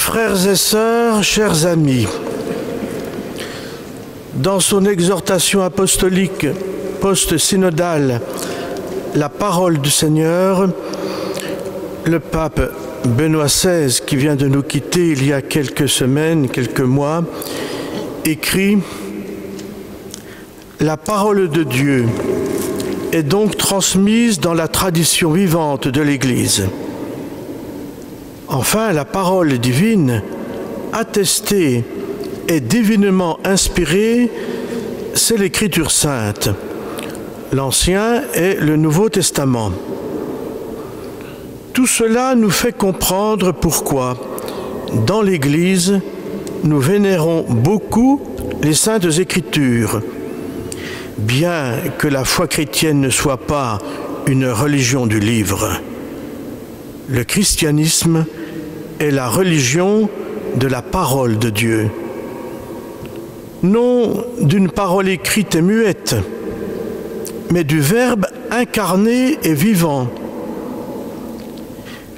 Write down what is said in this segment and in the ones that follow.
Frères et sœurs, chers amis, dans son exhortation apostolique post-synodale, la parole du Seigneur, le pape Benoît XVI, qui vient de nous quitter il y a quelques semaines, quelques mois, écrit « La parole de Dieu est donc transmise dans la tradition vivante de l'Église. Enfin, la parole divine, attestée et divinement inspirée, c'est l'Écriture sainte, l'Ancien et le Nouveau Testament. Tout cela nous fait comprendre pourquoi, dans l'Église, nous vénérons beaucoup les Saintes Écritures, bien que la foi chrétienne ne soit pas une religion du livre. Le christianisme est la religion de la parole de Dieu. Non d'une parole écrite et muette, mais du Verbe incarné et vivant.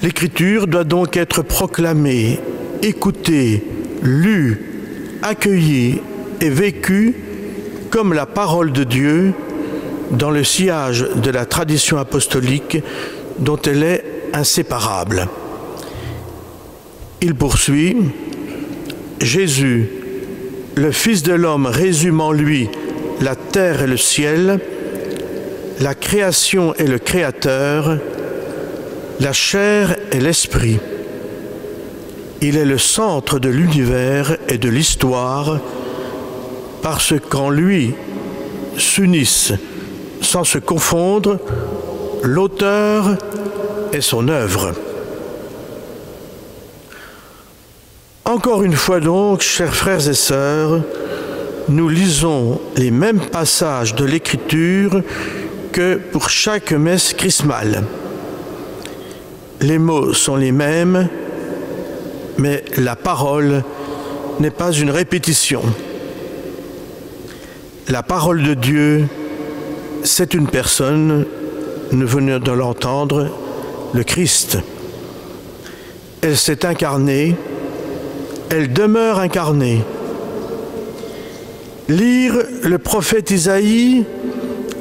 L'Écriture doit donc être proclamée, écoutée, lue, accueillie et vécue comme la parole de Dieu dans le sillage de la tradition apostolique dont elle est inséparable. Il poursuit « Jésus, le Fils de l'homme, résume en lui la terre et le ciel, la création et le Créateur, la chair et l'esprit. Il est le centre de l'univers et de l'histoire, parce qu'en lui s'unissent, sans se confondre, l'auteur et son œuvre. » Encore une fois donc, chers frères et sœurs, nous lisons les mêmes passages de l'Écriture que pour chaque messe chrismale. Les mots sont les mêmes, mais la parole n'est pas une répétition. La parole de Dieu, c'est une personne, nous venons de l'entendre, le Christ. Elle s'est incarnée, elle demeure incarnée. Lire le prophète Isaïe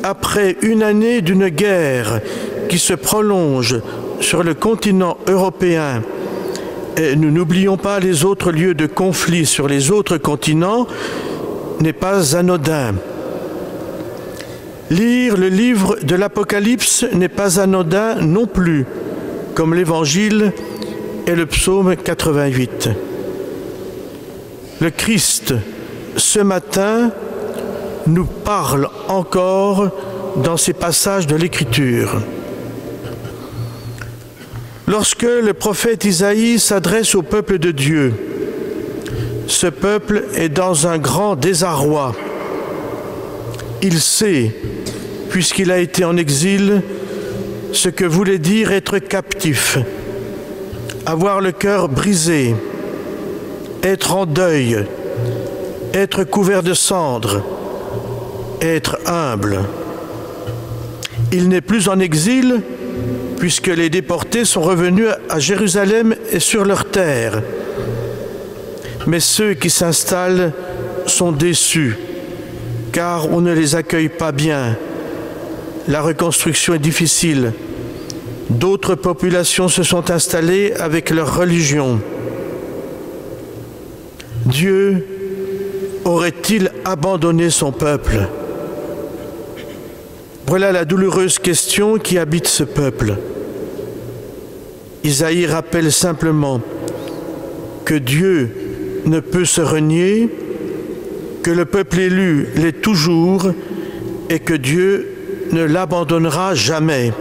après une année d'une guerre qui se prolonge sur le continent européen, et nous n'oublions pas les autres lieux de conflit sur les autres continents, n'est pas anodin. Lire le livre de l'Apocalypse n'est pas anodin non plus, comme l'Évangile et le psaume 88. Le Christ, ce matin, nous parle encore dans ces passages de l'Écriture. Lorsque le prophète Isaïe s'adresse au peuple de Dieu, ce peuple est dans un grand désarroi. Il sait, puisqu'il a été en exil, ce que voulait dire être captif, avoir le cœur brisé, être en deuil, être couvert de cendres, être humble. Il n'est plus en exil, puisque les déportés sont revenus à Jérusalem et sur leur terre. Mais ceux qui s'installent sont déçus, car on ne les accueille pas bien. La reconstruction est difficile. D'autres populations se sont installées avec leur religion. Dieu aurait-il abandonné son peuple? Voilà la douloureuse question qui habite ce peuple. Isaïe rappelle simplement que Dieu ne peut se renier, que le peuple élu l'est toujours et que Dieu ne l'abandonnera jamais.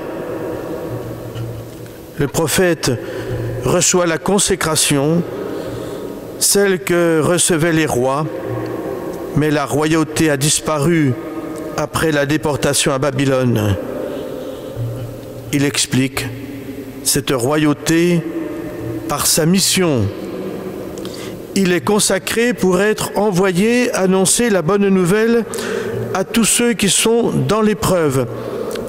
Le prophète reçoit la consécration, celle que recevaient les rois, mais la royauté a disparu après la déportation à Babylone. Il explique cette royauté par sa mission. Il est consacré pour être envoyé annoncer la bonne nouvelle à tous ceux qui sont dans l'épreuve,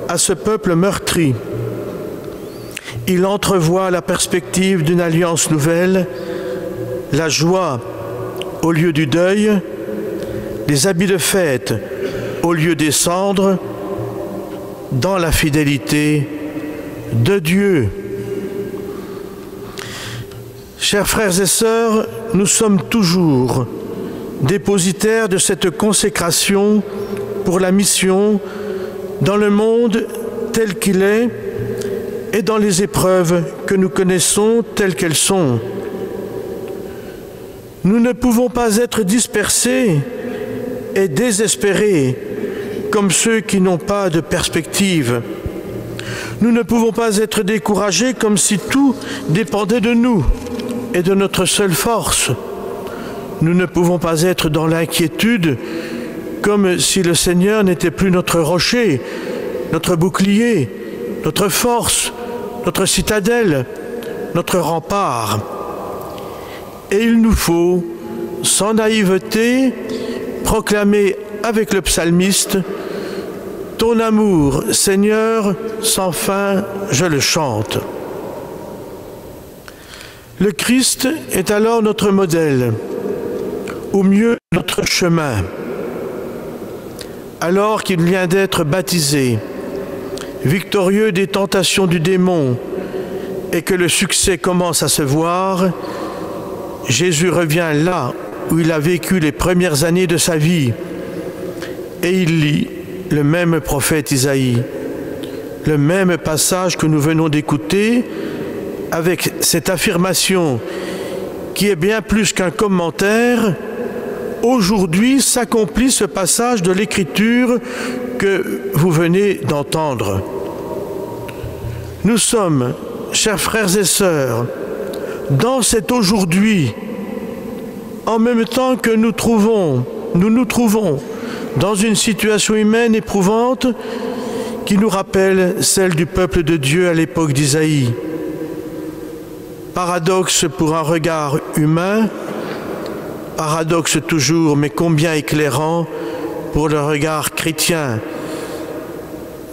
à ce peuple meurtri. Il entrevoit la perspective d'une alliance nouvelle la joie au lieu du deuil, les habits de fête au lieu des cendres, dans la fidélité de Dieu. Chers frères et sœurs, nous sommes toujours dépositaires de cette consécration pour la mission dans le monde tel qu'il est et dans les épreuves que nous connaissons telles qu'elles sont. Nous ne pouvons pas être dispersés et désespérés comme ceux qui n'ont pas de perspective. Nous ne pouvons pas être découragés comme si tout dépendait de nous et de notre seule force. Nous ne pouvons pas être dans l'inquiétude comme si le Seigneur n'était plus notre rocher, notre bouclier, notre force, notre citadelle, notre rempart. Et il nous faut, sans naïveté, proclamer avec le psalmiste « Ton amour, Seigneur, sans fin, je le chante ». Le Christ est alors notre modèle, ou mieux notre chemin. Alors qu'il vient d'être baptisé, victorieux des tentations du démon, et que le succès commence à se voir, Jésus revient là où il a vécu les premières années de sa vie, et il lit le même prophète Isaïe, le même passage que nous venons d'écouter, avec cette affirmation qui est bien plus qu'un commentaire. Aujourd'hui s'accomplit ce passage de l'Écriture que vous venez d'entendre. Nous sommes, chers frères et sœurs, dans cet aujourd'hui, en même temps que nous nous trouvons dans une situation humaine éprouvante qui nous rappelle celle du peuple de Dieu à l'époque d'Isaïe. Paradoxe pour un regard humain, paradoxe toujours, mais combien éclairant pour le regard chrétien,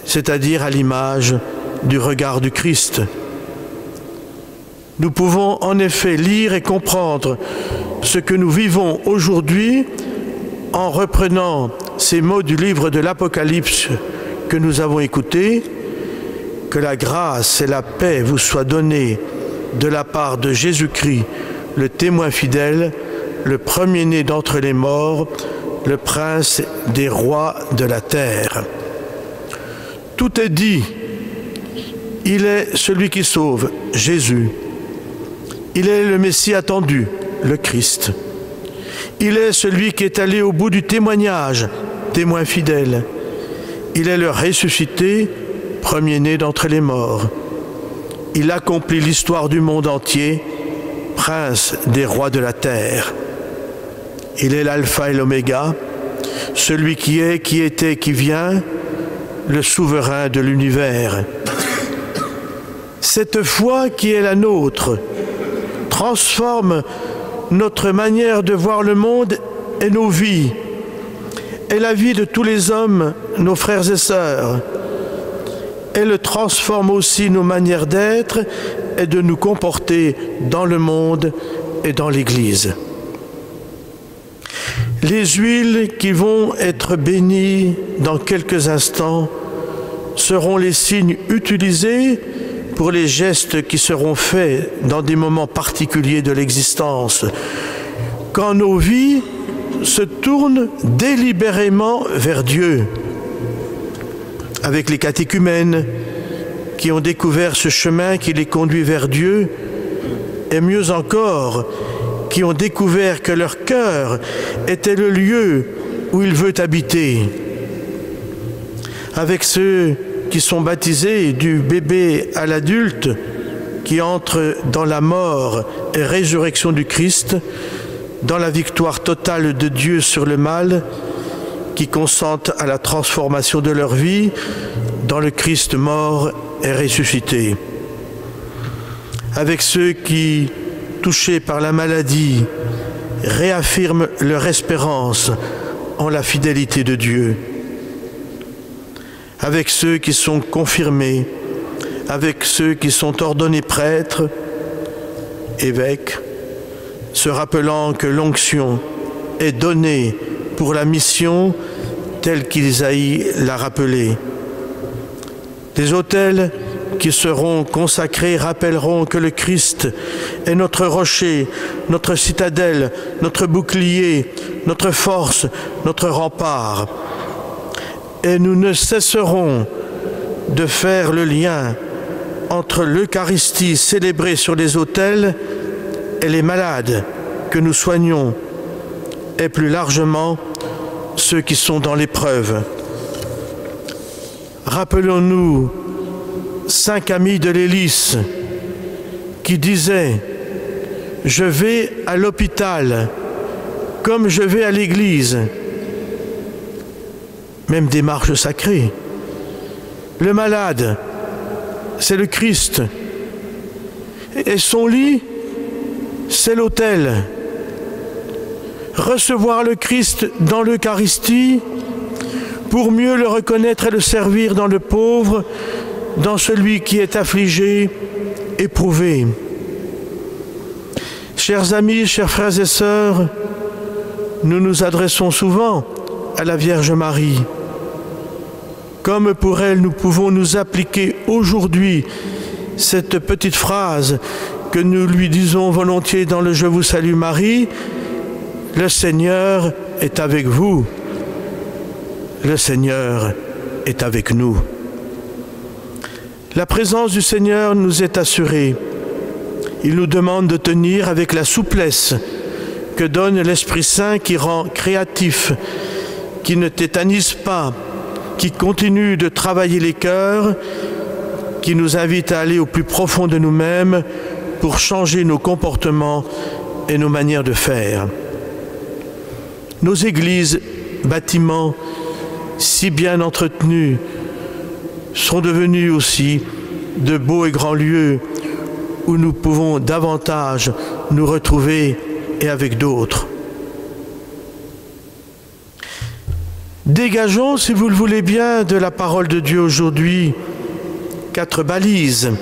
c'est-à-dire à l'image du regard du Christ. Nous pouvons en effet lire et comprendre ce que nous vivons aujourd'hui en reprenant ces mots du livre de l'Apocalypse que nous avons écoutés. Que la grâce et la paix vous soient données de la part de Jésus-Christ, le témoin fidèle, le premier-né d'entre les morts, le prince des rois de la terre. Tout est dit. Il est celui qui sauve, Jésus. Il est le Messie attendu, le Christ. Il est celui qui est allé au bout du témoignage, témoin fidèle. Il est le ressuscité, premier-né d'entre les morts. Il accomplit l'histoire du monde entier, prince des rois de la terre. Il est l'alpha et l'oméga, celui qui est, qui était, qui vient, le souverain de l'univers. Cette foi qui est la nôtre transforme notre manière de voir le monde et nos vies, et la vie de tous les hommes, nos frères et sœurs. Elle transforme aussi nos manières d'être et de nous comporter dans le monde et dans l'Église. Les huiles qui vont être bénies dans quelques instants seront les signes utilisés pour les gestes qui seront faits dans des moments particuliers de l'existence, quand nos vies se tournent délibérément vers Dieu, avec les catéchumènes qui ont découvert ce chemin qui les conduit vers Dieu, et mieux encore, qui ont découvert que leur cœur était le lieu où il veut habiter, avec ceux qui sont baptisés du bébé à l'adulte, qui entrent dans la mort et résurrection du Christ, dans la victoire totale de Dieu sur le mal, qui consentent à la transformation de leur vie dans le Christ mort et ressuscité. Avec ceux qui, touchés par la maladie, réaffirment leur espérance en la fidélité de Dieu. Avec ceux qui sont confirmés, avec ceux qui sont ordonnés prêtres, évêques, se rappelant que l'onction est donnée pour la mission telle qu'Isaïe l'a rappelé. Les autels qui seront consacrés rappelleront que le Christ est notre rocher, notre citadelle, notre bouclier, notre force, notre rempart. Et nous ne cesserons de faire le lien entre l'Eucharistie célébrée sur les autels et les malades que nous soignons, et plus largement ceux qui sont dans l'épreuve. Rappelons-nous saint Camille de Lélis qui disait « Je vais à l'hôpital comme je vais à l'église ». Même démarche sacrée. Le malade, c'est le Christ. Et son lit, c'est l'autel. Recevoir le Christ dans l'Eucharistie pour mieux le reconnaître et le servir dans le pauvre, dans celui qui est affligé, éprouvé. Chers amis, chers frères et sœurs, nous nous adressons souvent à la Vierge Marie. Comme pour elle, nous pouvons nous appliquer aujourd'hui cette petite phrase que nous lui disons volontiers dans le « Je vous salue Marie », le Seigneur est avec vous, le Seigneur est avec nous. La présence du Seigneur nous est assurée. Il nous demande de tenir avec la souplesse que donne l'Esprit Saint qui rend créatif, qui ne tétanise pas, qui continue de travailler les cœurs, qui nous invite à aller au plus profond de nous-mêmes pour changer nos comportements et nos manières de faire. Nos églises, bâtiments, si bien entretenus, sont devenus aussi de beaux et grands lieux où nous pouvons davantage nous retrouver et avec d'autres. Dégageons, si vous le voulez bien, de la parole de Dieu aujourd'hui 4 balises,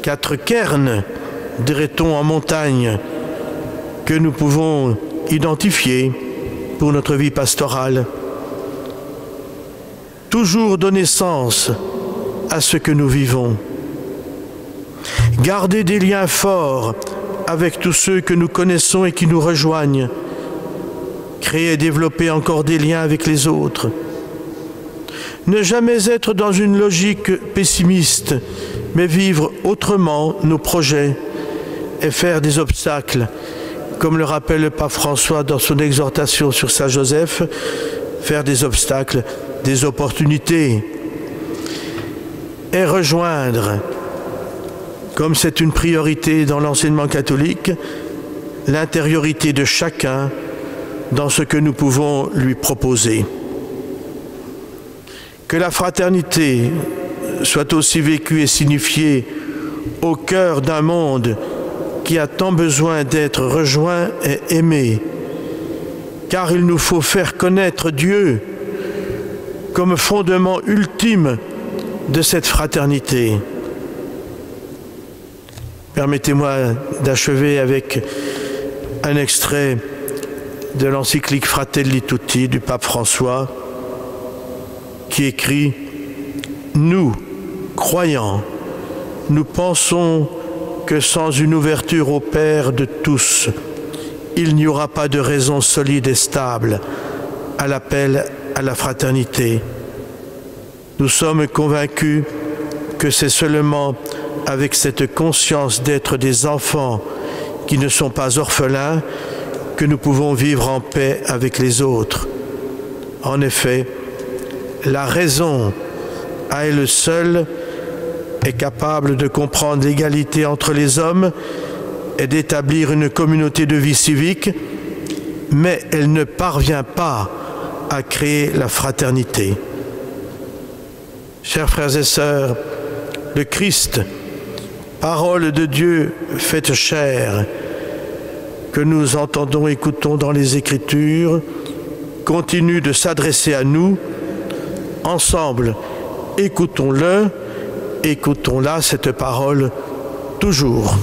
4 cairns, dirait-on en montagne, que nous pouvons identifier pour notre vie pastorale. Toujours donner sens à ce que nous vivons. Garder des liens forts avec tous ceux que nous connaissons et qui nous rejoignent. Créer et développer encore des liens avec les autres. Ne jamais être dans une logique pessimiste, mais vivre autrement nos projets et faire des obstacles, comme le rappelle le pape François dans son exhortation sur Saint Joseph, faire des obstacles, des opportunités, et rejoindre, comme c'est une priorité dans l'enseignement catholique, l'intériorité de chacun dans ce que nous pouvons lui proposer. Que la fraternité soit aussi vécue et signifiée au cœur d'un monde qui a tant besoin d'être rejoint et aimé, car il nous faut faire connaître Dieu comme fondement ultime de cette fraternité. Permettez-moi d'achever avec un extrait de l'encyclique Fratelli Tutti du pape François, qui écrit « Nous, croyants, nous pensons que sans une ouverture au Père de tous, il n'y aura pas de raison solide et stable à l'appel à la fraternité. Nous sommes convaincus que c'est seulement avec cette conscience d'être des enfants qui ne sont pas orphelins que nous pouvons vivre en paix avec les autres. En effet, la raison, à elle seule, est capable de comprendre l'égalité entre les hommes et d'établir une communauté de vie civique, mais elle ne parvient pas à créer la fraternité. Chers frères et sœurs, le Christ, parole de Dieu faite chair, que nous entendons, écoutons dans les Écritures, continue de s'adresser à nous. Ensemble, écoutons-le, écoutons-la, cette parole, toujours.